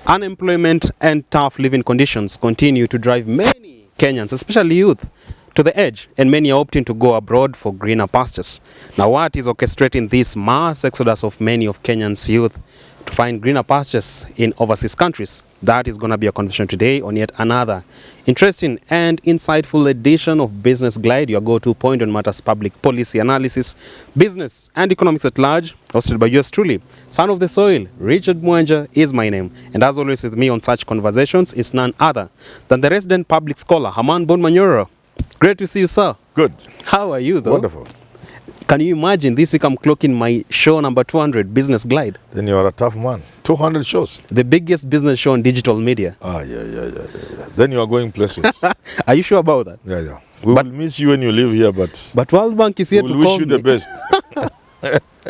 Unemployment and tough living conditions continue to drive many Kenyans, especially youth, to the edge, and many are opting to go abroad for greener pastures. Now, what is orchestrating this mass exodus of many of Kenyans' youth to find greener pastures in overseas countries? That is going to be a conversation today on yet another interesting and insightful edition of Business Glide, your go-to point on matters public policy analysis, business and economics at large, hosted by yours truly, son of the soil, Richard Mwanja is my name. And as always with me on such conversations is none other than the resident public scholar, Herman Manyora. Great to see you, sir. Good. How are you, though? Wonderful. Can you imagine this week I'm clocking my show number 200, Business Glide? Then you are a tough man. 200 shows. The biggest business show on digital media. Yeah. Then you are going places. Are you sure about that? Yeah. We will miss you when you live here, but World Bank is here to we'll call wish you me. the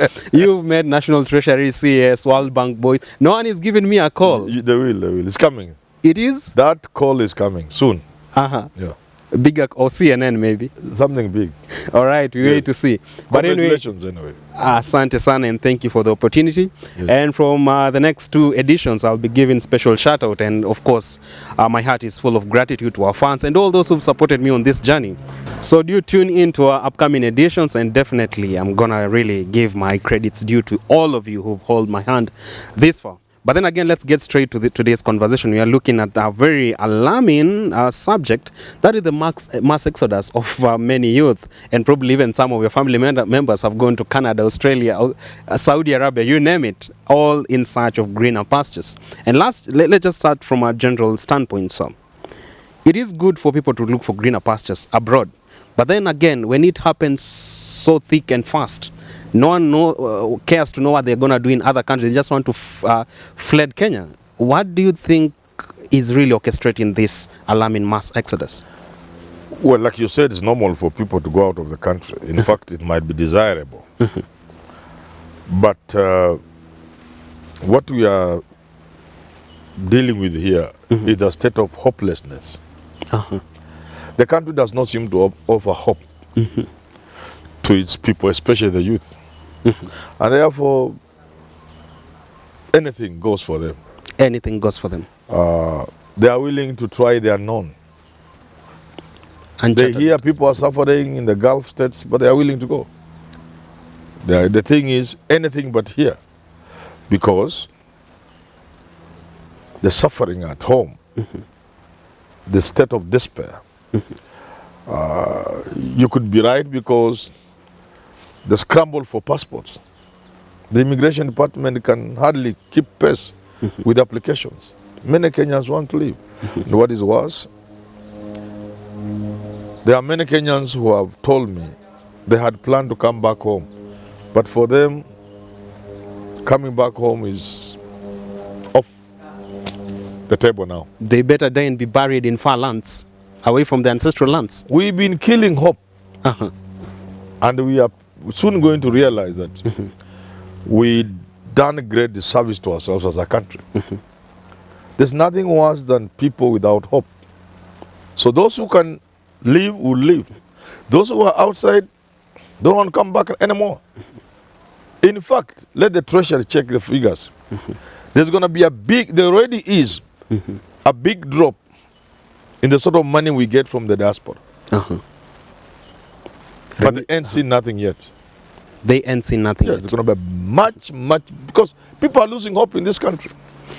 best. You've met National Treasury, CS, World Bank boys. No one is giving me a call. They will. It's coming. It is? That call is coming soon. Yeah. Bigger or CNN maybe. Something big. All right, we wait to see. But Congratulations anyway. Asante sana, and thank you for the opportunity. Yes. And from the next two editions, I'll be giving special shout out. And of course, my heart is full of gratitude to our fans and all those who've supported me on this journey. So do tune in to our upcoming editions, and definitely I'm gonna really give my credits due to all of you who've held my hand this far. But then again, let's get straight to today's conversation. We are looking at a very alarming subject, that is the mass exodus of many youth, and probably even some of your family members have gone to Canada, Australia, Saudi Arabia, you name it, all in search of greener pastures. And let's just start from a general standpoint, sir. It is good for people to look for greener pastures abroad. But then again, when it happens so thick and fast, no one cares to know what they're going to do in other countries. They just want to fled Kenya. What do you think is really orchestrating this alarming mass exodus? Well, like you said, it's normal for people to go out of the country. In fact, it might be desirable. But what we are dealing with here is a state of hopelessness. The country does not seem to offer hope to its people, especially the youth. And therefore, anything goes for them. Anything goes for them. They are willing to try the unknown. They hear people are suffering in the Gulf states, but they are willing to go. The thing is, anything but here. Because the suffering at home, the state of despair, you could be right, because the scramble for passports, the immigration department can hardly keep pace with applications. Many Kenyans want to leave. And what is worse, there are many Kenyans who have told me they had planned to come back home, but for them, coming back home is off the table now. They better die and be buried in far lands, away from the ancestral lands. We've been killing hope. And we are soon going to realize that we done a great disservice to ourselves as a country. There's nothing worse than people without hope. So those who can leave will leave. Those who are outside don't want to come back anymore. In fact, let the treasury check the figures. There's going to be there already is a big drop in the sort of money we get from the diaspora. But they ain't seen nothing yet. They ain't seen nothing yet. It's going to be much, because people are losing hope in this country.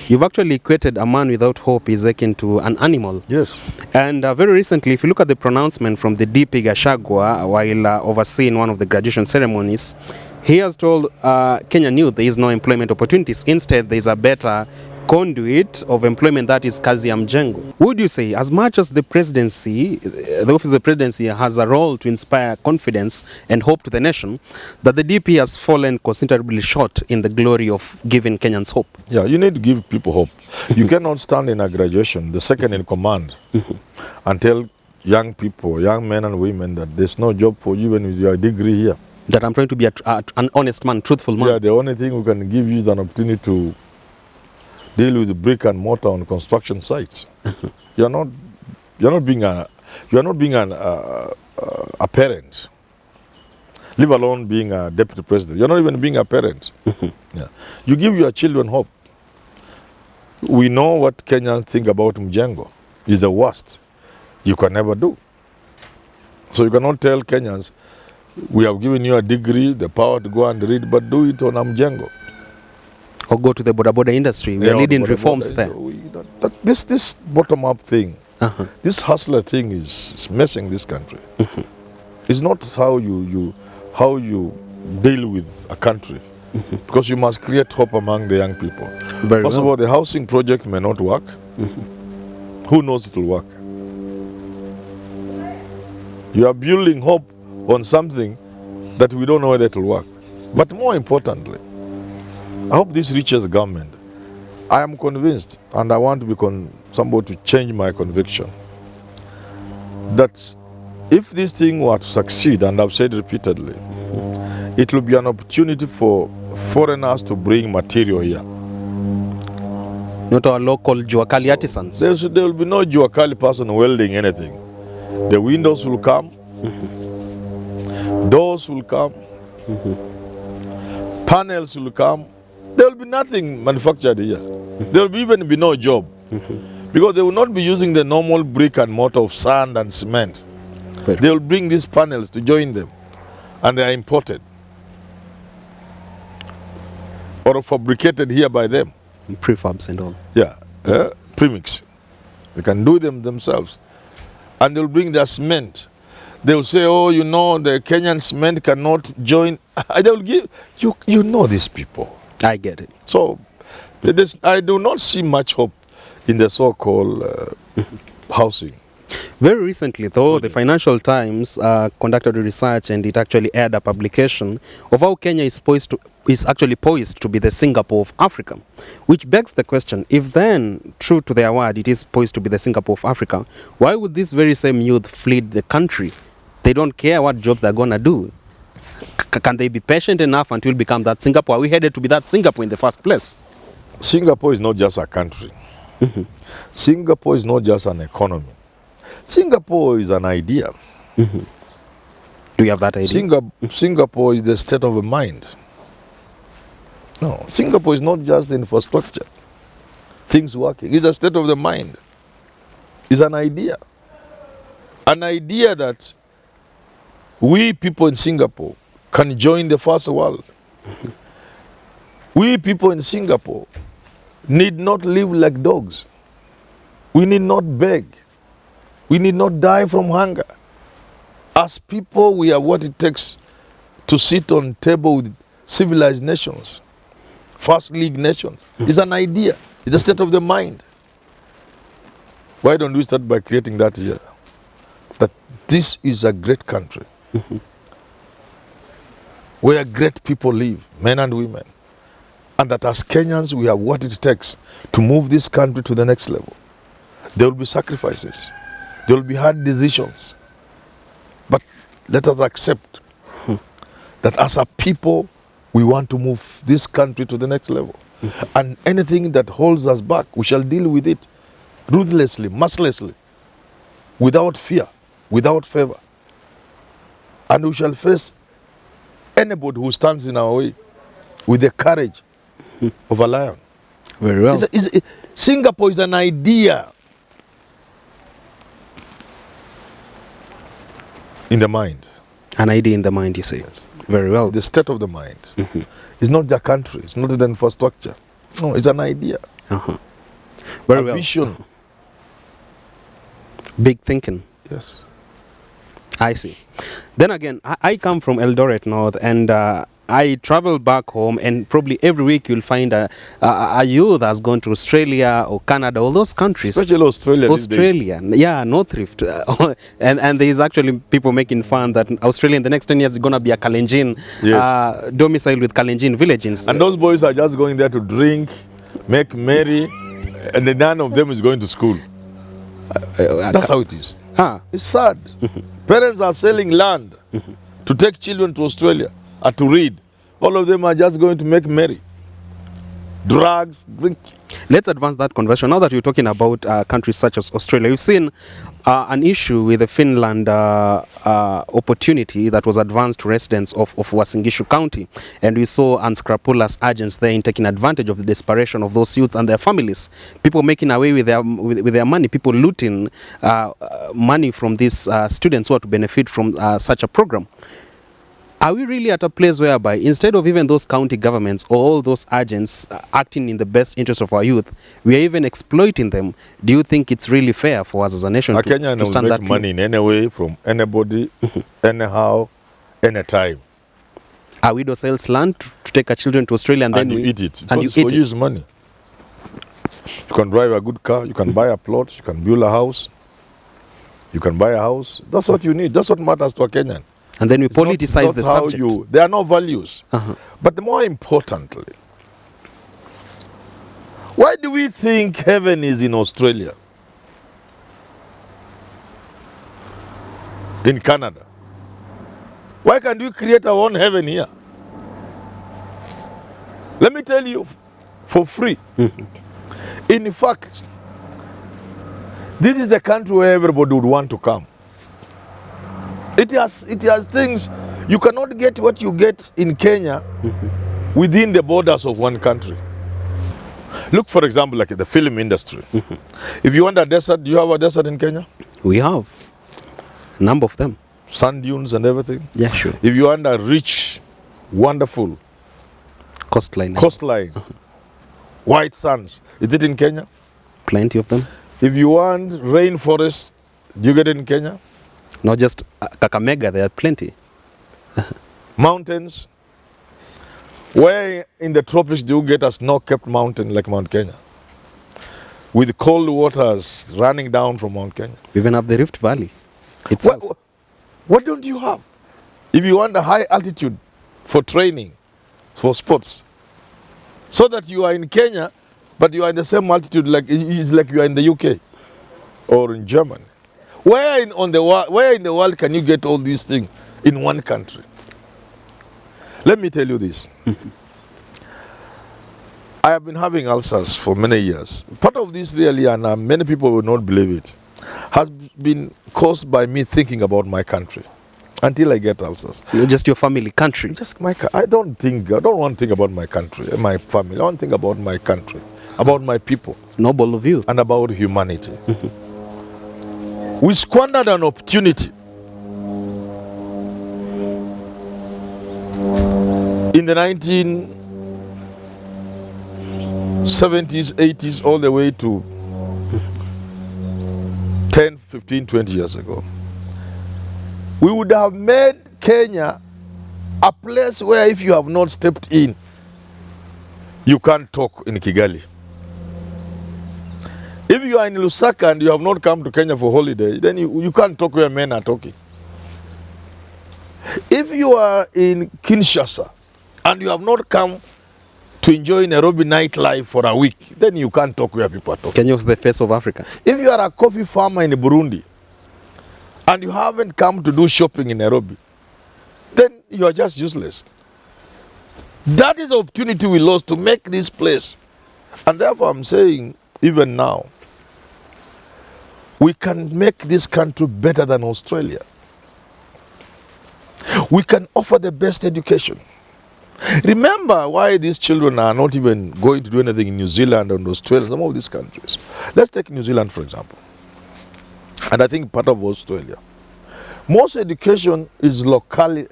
You've actually equated a man without hope is akin to an animal. Yes. And very recently, if you look at the pronouncement from the DP Gachagua while overseeing one of the graduation ceremonies, he has told Kenyan youth there is no employment opportunities. Instead, there is a better conduit of employment, that is kazi ya mjengo. Would you say, as much as the presidency, the office of the presidency has a role to inspire confidence and hope to the nation, that the DP has fallen considerably short in the glory of giving Kenyans hope? Yeah, you need to give people hope. You cannot stand in a graduation, the second in command, and tell young people, young men and women, that there's no job for you even with your degree here. That I'm trying to be an honest man, truthful man. Yeah, the only thing we can give you is an opportunity to deal with brick and mortar on construction sites. You're not being a parent, leave alone being a deputy president. You're not even being a parent. Yeah. You give your children hope. We know what Kenyans think about Mjengo. It's the worst you can ever do. So you cannot tell Kenyans, we have given you a degree, the power to go and read, but do it on Mjengo. Or go to the boda industry. We are leading reforms there. This bottom-up thing, this hustler thing is messing this country. It's not how you deal with a country, because you must create hope among the young people. First of all, the housing project may not work. Who knows it will work? You are building hope on something that we don't know whether it will work. But more importantly, I hope this reaches government. I am convinced, and I want to be somebody to change my conviction, that if this thing were to succeed, and I've said repeatedly, it will be an opportunity for foreigners to bring material here. Not our local Juakali artisans. There will be no Juakali person welding anything. The windows will come, doors will come, panels will come. There will be nothing manufactured here. There will even be no job. Because they will not be using the normal brick and mortar of sand and cement. They will bring these panels to join them, and they are imported or fabricated here by them. Prefabs and all. Yeah, premix. They can do them themselves. And they will bring their cement. They will say, oh, you know, the Kenyan cement cannot join. They will give, you know these people. I get it. So I do not see much hope in the so-called housing. Very recently, though, the Financial Times conducted a research, and it actually aired a publication of how Kenya is actually poised to be the Singapore of Africa, which begs the question, if then, true to their word, it is poised to be the Singapore of Africa, why would this very same youth flee the country? They don't care what jobs they're going to do. Can they be patient enough until become that Singapore? Are we headed to be that Singapore in the first place? Singapore is not just a country. Singapore is not just an economy. Singapore is an idea. Do you have that idea? Singapore is the state of the mind. No, Singapore is not just the infrastructure, things working. It's a state of the mind. It's an idea. An idea that we people in Singapore can join the first world. We people in Singapore need not live like dogs. We need not beg. We need not die from hunger. As people, we are what it takes to sit on table with civilized nations, first league nations. It's an idea. It's a state of the mind. Why don't we start by creating that here? That this is a great country where great people live, men and women. And that as Kenyans, we have what it takes to move this country to the next level. There will be sacrifices. There will be hard decisions. But let us accept that as a people, we want to move this country to the next level. And anything that holds us back, we shall deal with it ruthlessly, mercilessly, without fear, without favor. And we shall face anybody who stands in our way with the courage of a lion. Very well. Singapore is an idea in the mind. An idea in the mind, you say. Yes. Very well. The state of the mind. It's not the country. It's not the infrastructure. No, it's an idea. Very a well. Vision. Big thinking. Yes. I see. Then again, I come from Eldoret North, and I travel back home, and probably every week you'll find a youth that's gone to Australia or Canada, all those countries. Especially Australia. Australia, yeah, North Rift. and there's actually people making fun that Australia in the next 10 years is going to be a Kalenjin domicile with Kalenjin villages. And those boys are just going there to drink, make merry, and then none of them is going to school. That's how it is. It's sad. Parents are selling land to take children to Australia to read. All of them are just going to make merry. Drugs, drink. Let's advance that conversion. Now that you're talking about countries such as Australia, we've seen an issue with the Finland opportunity that was advanced to residents of Uasin Gishu County. And we saw unscrupulous agents there in taking advantage of the desperation of those youths and their families. People making away with their money, people looting money from these students who are to benefit from such a program. Are we really at a place whereby instead of even those county governments or all those agents acting in the best interest of our youth, we are even exploiting them? Do you think it's really fair for us as a nation to stand that money in any way from anybody, anyhow, anytime? A widow sells land to take her children to Australia and then you eat it. And you eat use money. You can drive a good car, you can buy a plot, you can build a house, you can buy a house. That's what you need. That's what matters to a Kenyan. And then we politicize the subject. There are no values. But more importantly, why do we think heaven is in Australia? In Canada? Why can't we create our own heaven here? Let me tell you, for free. In fact, this is the country where everybody would want to come. It has things. You cannot get what you get in Kenya within the borders of one country. Look, for example, like the film industry. If you want a desert, do you have a desert in Kenya? We have a number of them. Sand dunes and everything? Yeah, sure. If you want a rich, wonderful coastline, white sands, is it in Kenya? Plenty of them. If you want rainforest, do you get it in Kenya? Not just Kakamega, there are plenty. Mountains. Where in the tropics do you get a snow-capped mountain like Mount Kenya? With cold waters running down from Mount Kenya. We even have the Rift Valley itself. What don't you have? If you want a high altitude for training, for sports, so that you are in Kenya, but you are in the same altitude it's like you are in the UK or in Germany. Where in the world can you get all these things in one country? Let me tell you this. I have been having ulcers for many years. Part of this really, and many people will not believe it, has been caused by me thinking about my country until I get ulcers. Just your family, country? Just I don't want to think about my country, my family. I want to think about my country, about my people. Noble of you. And about humanity. We squandered an opportunity in the 1970s, 80s, all the way to 10, 15, 20 years ago. We would have made Kenya a place where if you have not stepped in, you can't talk in Kigali. If you are in Lusaka and you have not come to Kenya for holiday, then you can't talk where men are talking. If you are in Kinshasa and you have not come to enjoy Nairobi nightlife for a week, then you can't talk where people are talking. Kenya is the face of Africa. If you are a coffee farmer in Burundi and you haven't come to do shopping in Nairobi, then you are just useless. That is the opportunity we lost to make this place. And therefore I'm saying, even now, we can make this country better than Australia. We can offer the best education. Remember why these children are not even going to do anything in New Zealand and Australia, some of these countries. Let's take New Zealand, for example. And I think part of Australia. Most education is local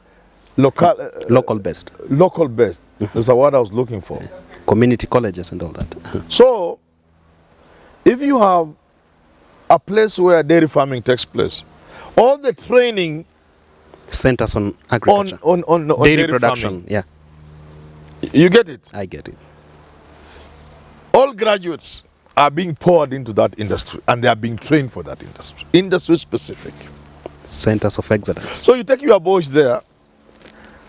based. Local based. That's what I was looking for. Community colleges and all that. So, if you have a place where dairy farming takes place, all the training centers on agriculture, on dairy production, farming. Yeah. You get it? I get it. All graduates are being poured into that industry and they are being trained for that industry. Industry specific. Centers of excellence. So you take your boys there,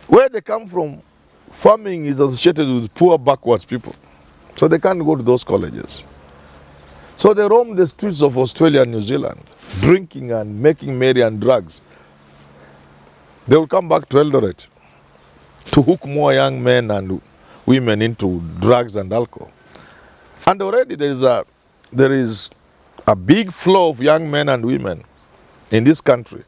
where they come from, farming is associated with poor, backwards people. So they can't go to those colleges. So they roam the streets of Australia and New Zealand, drinking and making merry and drugs. They will come back to Eldoret to hook more young men and women into drugs and alcohol. And already there is a big flow of young men and women in this country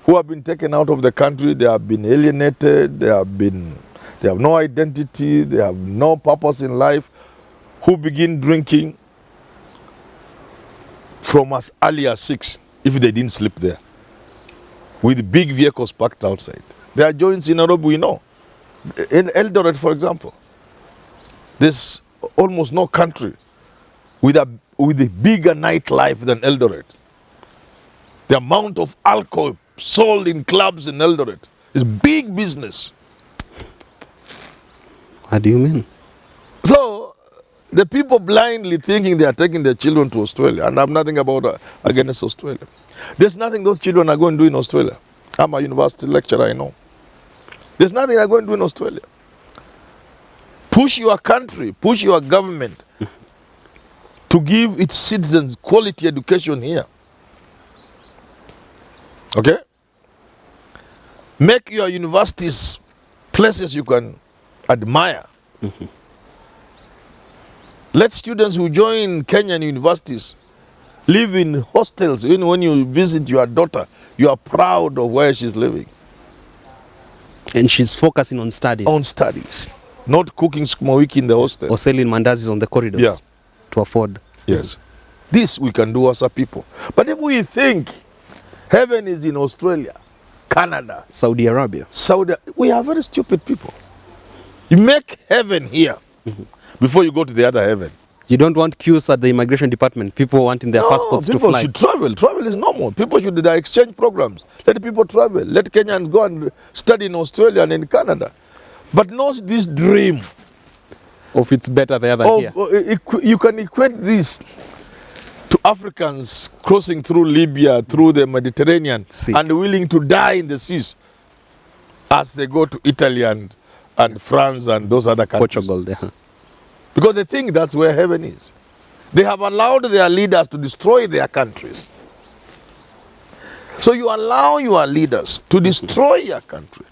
who have been taken out of the country. They have been alienated. They have no identity. They have no purpose in life. Who begin drinking from as early as 6 if they didn't sleep there, with big vehicles parked outside. There are joints in Nairobi, we know. In Eldoret, for example, there's almost no country with a bigger nightlife than Eldoret. The amount of alcohol sold in clubs in Eldoret is big business. What do you mean? So the people blindly thinking they are taking their children to Australia, and I have nothing against Australia. There's nothing those children are going to do in Australia. I'm a university lecturer, I know. There's nothing they're going to do in Australia. Push your country, push your government to give its citizens quality education here. Okay? Make your universities places you can admire. Let students who join Kenyan universities live in hostels. Even when you visit your daughter, you are proud of where she's living. And she's focusing on studies. On studies. Not cooking sukuma wiki in the hostel. Or selling mandazis on the corridors. Yeah. To afford. Yes. This we can do as a people. But if we think heaven is in Australia, Canada, Saudi Arabia, we are very stupid people. You make heaven here before you go to the other heaven. You don't want queues at the immigration department. People wanting their passports to fly. People should travel. Travel is normal. People should do their exchange programs. Let people travel. Let Kenyans go and study in Australia and in Canada. But not this dream of it's better there than here. You can equate this to Africans crossing through Libya, through the Mediterranean, and willing to die in the seas as they go to Italy and France and those other countries. Portugal, yeah. Because they think that's where heaven is. They have allowed their leaders to destroy their countries. So you allow your leaders to destroy your country.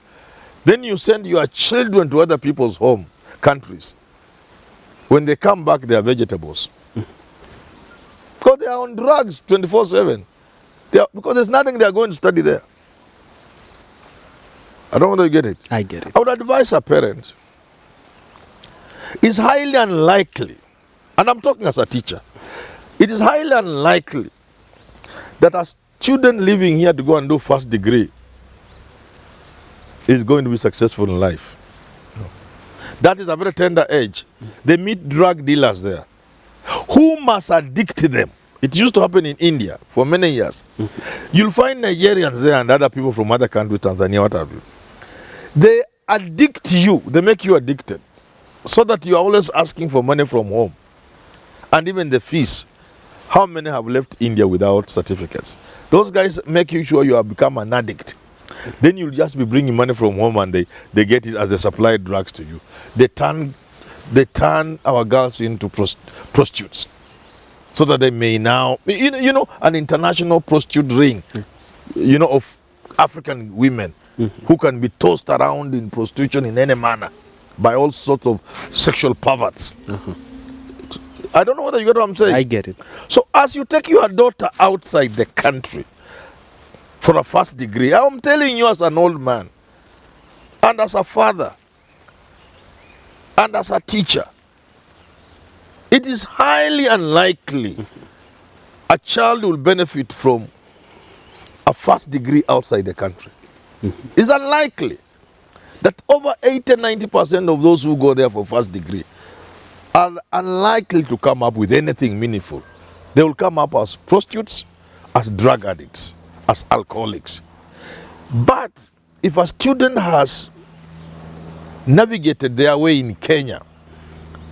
Then you send your children to other people's home countries. When they come back, they are vegetables. Because they are on drugs 24/7. Because there's nothing they are going to study there. I don't know whether you get it. I get it. I would advise a parent. It's highly unlikely, and I'm talking as a teacher, it is highly unlikely that a student living here to go and do first degree is going to be successful in life. No. That is a very tender age. They meet drug dealers there who must addict them. It used to happen in India for many years. You'll find Nigerians there and other people from other countries, Tanzania, what have you. They addict you, they make you addicted, so that you are always asking for money from home. And even the fees. How many have left India without certificates? Those guys make you sure you have become an addict. Then you'll just be bringing money from home and they get it as they supply drugs to you. They turn our girls into prostitutes. So that they may now, an international prostitute ring, of African women who can be tossed around in prostitution in any manner by all sorts of sexual perverts. I don't know whether you get what I'm saying. I get it. So as you take your daughter outside the country for a first degree, I'm telling you as an old man, and as a father, and as a teacher, it is highly unlikely a child will benefit from a first degree outside the country. It's unlikely that over 80-90% of those who go there for first degree are unlikely to come up with anything meaningful. They will come up as prostitutes, as drug addicts, as alcoholics. But if a student has navigated their way in Kenya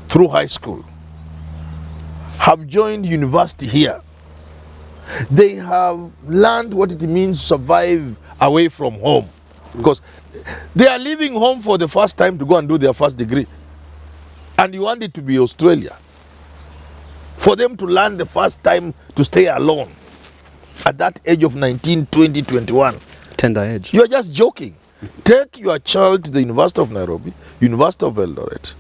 through high school, have joined university here, they have learned what it means to survive away from home. Because they are leaving home for the first time to go and do their first degree. And you want it to be Australia. For them to learn the first time to stay alone at that age of 19, 20, 21. Tender age. You are just joking. Take your child to the University of Nairobi, University of Eldoret,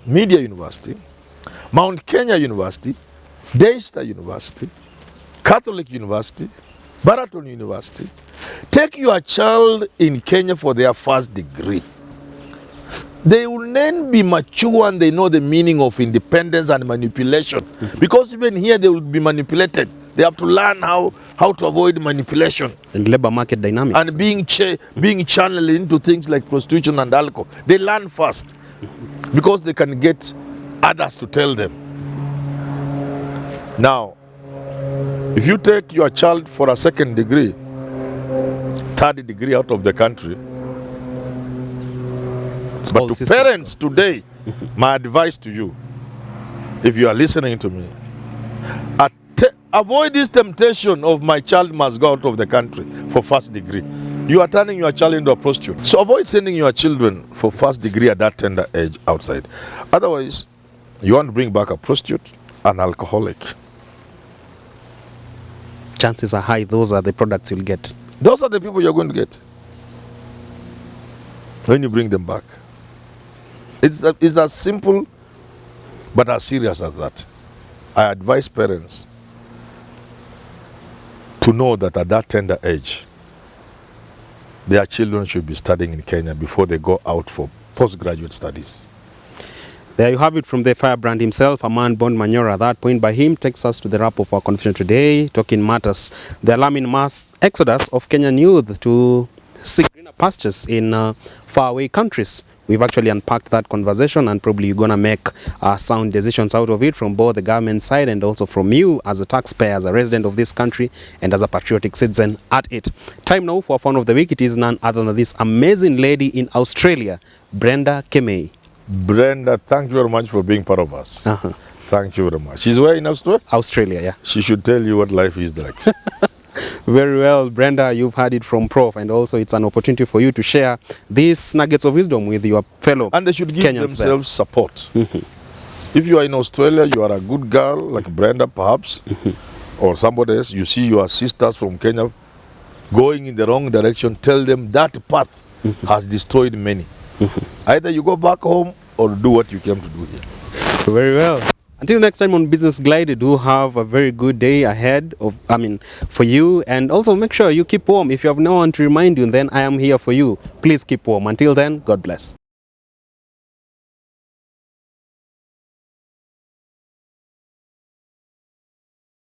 Media University, Mount Kenya University, Daystar University, Catholic University, Baraton University. Take your child in Kenya for their first degree. They will then be mature and they know the meaning of independence and manipulation. Because even here they will be manipulated. They have to learn how to avoid manipulation. And labor market dynamics. And being channeled into things like prostitution and alcohol. They learn first. Because they can get others to tell them. Now, if you take your child for a second degree, third degree out of the country, but to parents today, my advice to you, if you are listening to me, avoid this temptation of my child must go out of the country for first degree. You are turning your child into a prostitute. So avoid sending your children for first degree at that tender age outside. Otherwise, you want to bring back a prostitute, an alcoholic. Chances are high those are the products you'll get. Those are the people you're going to get when you bring them back. It's as simple but as serious as that. I advise parents to know that at that tender age, their children should be studying in Kenya before they go out for postgraduate studies. There you have it from the firebrand himself, Herman Manyora. That point by him takes us to the wrap of our conversation today, talking matters. The alarming mass exodus of Kenyan youth to seek greener pastures in faraway countries. We've actually unpacked that conversation, and probably you're going to make sound decisions out of it from both the government side and also from you as a taxpayer, as a resident of this country, and as a patriotic citizen at it. Time now for our fun of the week. It is none other than this amazing lady in Australia, Brenda Kemei. Brenda, thank you very much for being part of us. Thank you very much. She's where in Australia? Australia, yeah. She should tell you what life is like. Very well, Brenda, you've heard it from Prof, and also it's an opportunity for you to share these nuggets of wisdom with your fellow And they should give Kenyans themselves support. If you are in Australia, you are a good girl, like Brenda perhaps, or somebody else, you see your sisters from Kenya going in the wrong direction, tell them that path has destroyed many. Either you go back home or do what you came to do here. Very well. Until next time on Business Glide, do have a very good day ahead for you, and also make sure you keep warm. If you have no one to remind you, then I am here for you. Please keep warm. Until then, God bless.